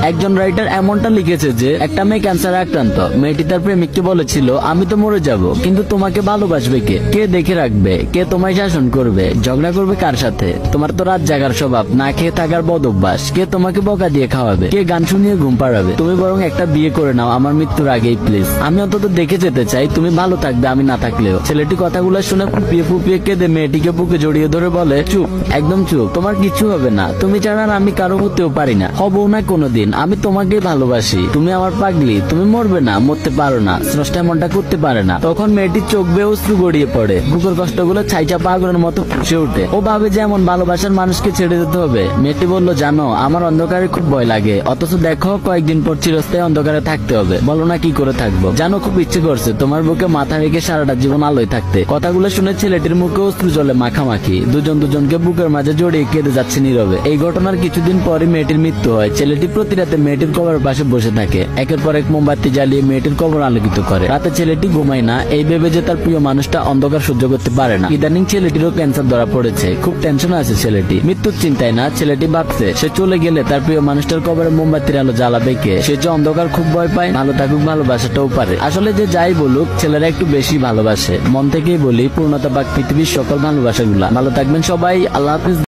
একজন রাইটার এমনটা লিখেছে যে একটা মেয়ে ক্যান্সারে আক্রান্ত। মেয়েটি তার প্রেমিককে বলেছিল, আমি তো মরে যাব, কিন্তু তোমাকে ভালোবাসবে কে? কে দেখে রাখবে? কে তোমায় শাসন করবে? ঝগড়া করবে কার সাথে? তোমার তো রাত জাগার স্বভাব, না খেয়ে থাকার বদ অভ্যাস। কে তোমাকে বকা দিয়ে খাওয়াবে? কে গান শুনিয়ে ঘুম পাড়াবে? তুমি বরং একটা বিয়ে করে নাও আমার মৃত্যুর আগেই প্লিজ। আমি অন্তত দেখে যেতে চাই তুমি ভালো থাকবে আমি না থাকলেও। ছেলেটি কথাগুলো শুনে ফুপিয়ে ফুপিয়ে কেঁদে মেয়েটিকে বুকে জড়িয়ে ধরে বলে, চুপ, একদম চুপ, তোমার কিছু হবে না। তুমি ছাড়া আমি কারো হতেও পারি না, হবও না কোনোদিন। আমি তোমাকেই ভালোবাসি, তুমি আমার পাগলি। তুমি মরবে না, মরতে পারো না, স্রষ্টা এমনটা করতে পারে না। তখন মেয়েটির চোখ বেয়ে অশ্রু গড়িয়ে পড়ে, বুকের কষ্টগুলো ছাইচাপা আগুনের মতো ফুসে ওঠে। ও ভাবে যে এমন ভালোবাসার মানুষকে ছেড়ে দিতে হবে। মেয়েটি বলল, জানো আমার অন্ধকারে খুব ভয় লাগে, অথচ দেখো কয়েকদিন পর চিরস্থায়ী অন্ধকারে থাকতে হবে। বলো না কি করে থাকবো? জানো খুব ইচ্ছে করছে তোমার বুকে মাথা রেখে সারাটা জীবন আলোয় থাকতে। কথাগুলো শুনে ছেলেটির মুখে অশ্রু জলে মাখামাখি, দুজন দুজনকে বুকের মাঝে জড়িয়ে কেঁদে যাচ্ছে নীরবে। এই ঘটনার কিছুদিন পরে মেয়েটির মৃত্যু হয়। ছেলেটি প্রতি রাতে মেয়েটির কবরের পাশে বসে থাকে, একের পর এক মোমবাতি জ্বালিয়ে মেয়েটির কবর আলোকিত করে। রাতে ছেলেটি ঘুমায় না, এই ভেবে যে তার প্রিয় মানুষটা অন্ধকার সহ্য করতে পারে না। ইদানিং ছেলেটিরও ক্যান্সার ধরা পড়েছে, খুব টেনশন আছে ছেলেটি। মৃত্যুর চিন্তায় না, ছেলেটি ভাবছে সে চলে গেলে তার প্রিয় মানুষটার কবরে মোমবাতির আলো জ্বালাবে কে? সে যে অন্ধকার খুব ভয় পায়। ভালো থাকুক, ভালোবাসাটাও পারে। আসলে যে যাই বলুক, ছেলেরা একটু বেশি ভালোবাসে। মন থেকেই বলি, পূর্ণতা পাক পৃথিবীর সকল ভালোবাসাগুলা। ভালো থাকবেন সবাই, আল্লাহ হাফিজ।